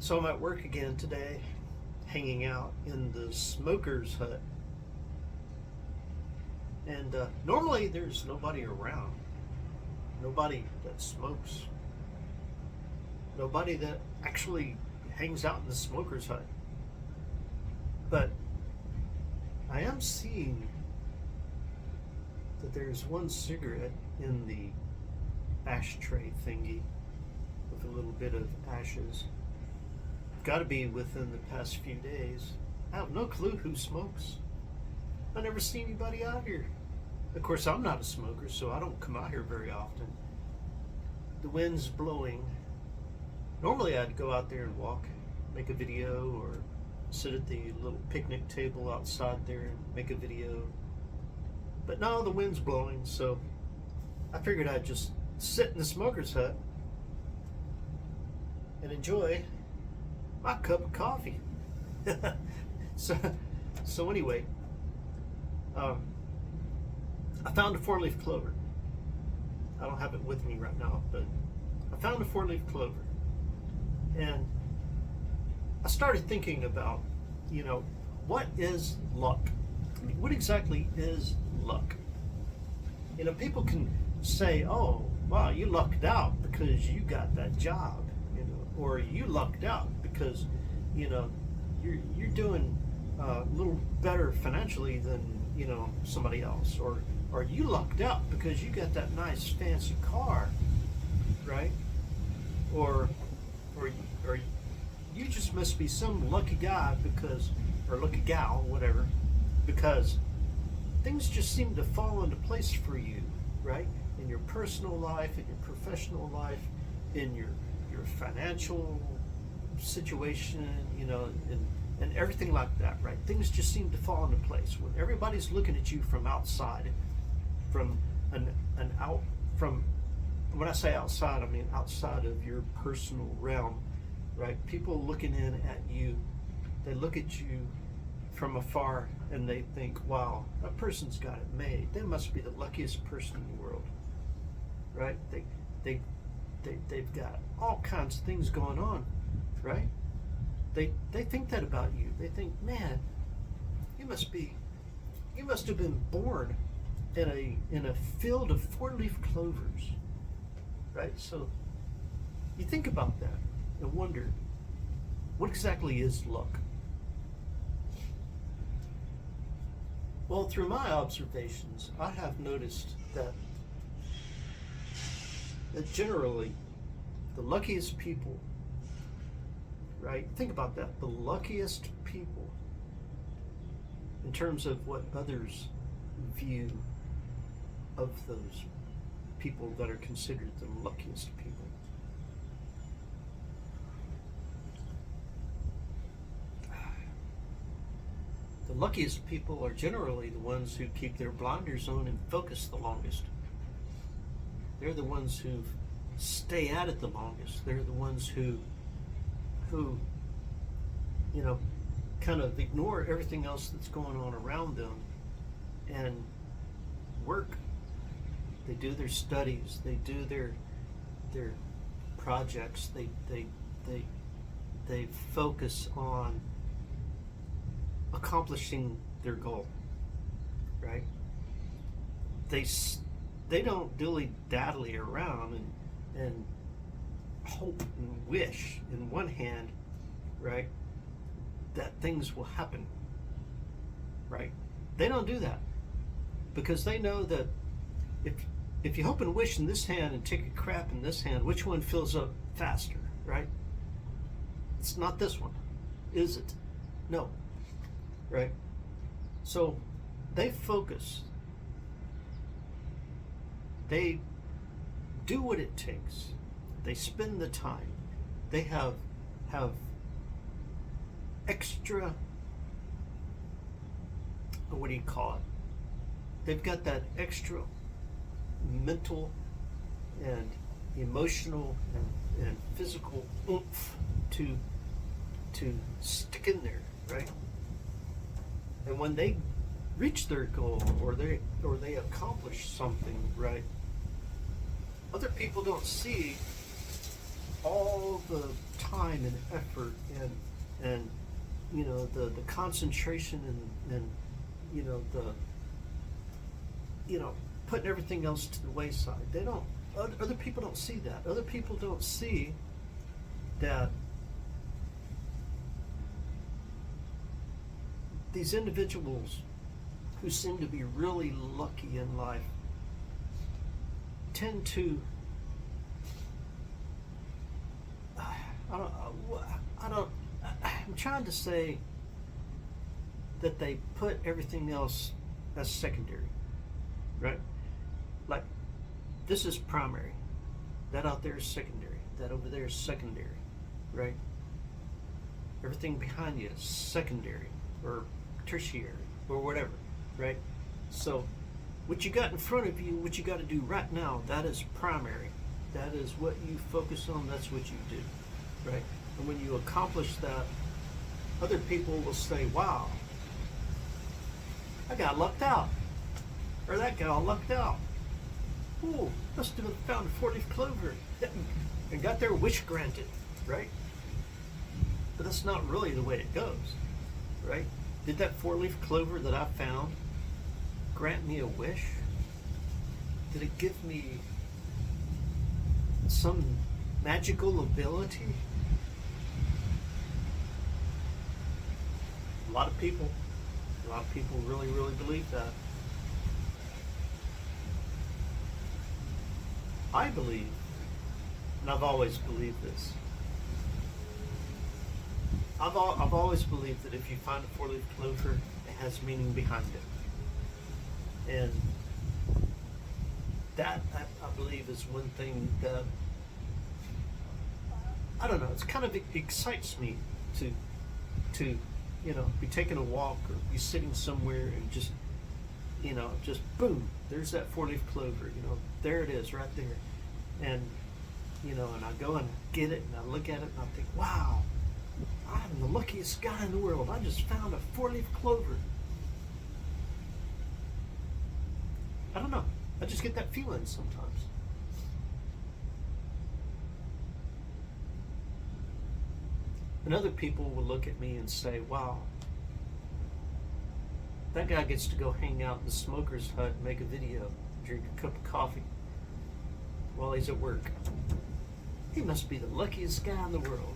So I'm at work again today, hanging out in the smoker's hut. And normally there's nobody around, nobody that smokes, nobody that actually hangs out in the smoker's hut. But I am seeing that there's one cigarette in the ashtray thingy with a little bit of ashes. Got to be within the past few days. I have no clue who smokes. I never see anybody out here. Of course, I'm not a smoker, so I don't come out here very often. The wind's blowing. Normally I'd go out there and walk, make a video, or sit at the little picnic table outside there and make a video. But no, the wind's blowing, so I figured I'd just sit in the smoker's hut and enjoy my cup of coffee. So anyway, I found a four-leaf clover. I don't have it with me right now, but I found a four-leaf clover. And I started thinking about, what is luck? I mean, what exactly is luck? People can say, oh, wow, you lucked out because you got that job, or you lucked out because, you're doing a little better financially than, somebody else, or you lucked out because you got that nice fancy car, right? Or you just must be some lucky guy or lucky gal, whatever, because things just seem to fall into place for you, right? In your personal life, in your professional life, in your financial situation, and everything like that, right? Things just seem to fall into place when everybody's looking at you from outside, from when I say outside, I mean outside of your personal realm, right? People looking in at you, they look at you from afar and they think, wow, that person's got it made. They must be the luckiest person in the world, right? They've got all kinds of things going on, right? They think that about you. They think, man, you must have been born in a field of four-leaf clovers, right? So you think about that and wonder, what exactly is luck? Well, through my observations, I have noticed that generally the luckiest people, right? Think about that. The luckiest people, in terms of what others view of those people that are considered the luckiest people. The luckiest people are generally the ones who keep their blinders on and focus the longest. They're the ones who stay at it the longest. They're the ones who kind of ignore everything else that's going on around them and work. They do their studies. They do their projects. They focus on accomplishing their goal, right? They don't dilly-dally around and hope and wish in one hand, right, that things will happen, right? They don't do that because they know that if you hope and wish in this hand and take a crap in this hand, which one fills up faster, right? It's not this one, is it? No, right? So they focus. They do what it takes. They spend the time. They have extra, what do you call it? They've got that extra mental and emotional and physical oomph to stick in there, right? And when they reach their goal or they accomplish something, right, other people don't see all all the time and effort and the concentration and the putting everything else to the wayside. They don't. Other people don't see that. Other people don't see that these individuals who seem to be really lucky in life tend to I'm trying to say that they put everything else as secondary, right? Like, this is primary, that out there is secondary, that over there is secondary, right? Everything behind you is secondary or tertiary or whatever, right? So what you got in front of you, what you got to do right now, that is primary. That is what you focus on, that's what you do, right? And when you accomplish that, other people will say, wow, that guy lucked out, or that gal lucked out. Ooh, must have found a four-leaf clover and got their wish granted, right? But that's not really the way it goes, right? Did that four-leaf clover that I found grant me a wish? Did it give me some magical ability? A lot of people really, really believe that. I believe, and I've always believed this, I've always believed that if you find a four-leaf clover, it has meaning behind it. And that, I believe, is one thing that, I don't know, it's kind of excites me to be taking a walk or be sitting somewhere and just boom, there's that four-leaf clover, there it is right there. And, and I go and get it and I look at it and I think, wow, I'm the luckiest guy in the world. I just found a four-leaf clover. I don't know. I just get that feeling sometimes. And other people will look at me and say, wow, that guy gets to go hang out in the smoker's hut and make a video, drink a cup of coffee while he's at work. He must be the luckiest guy in the world.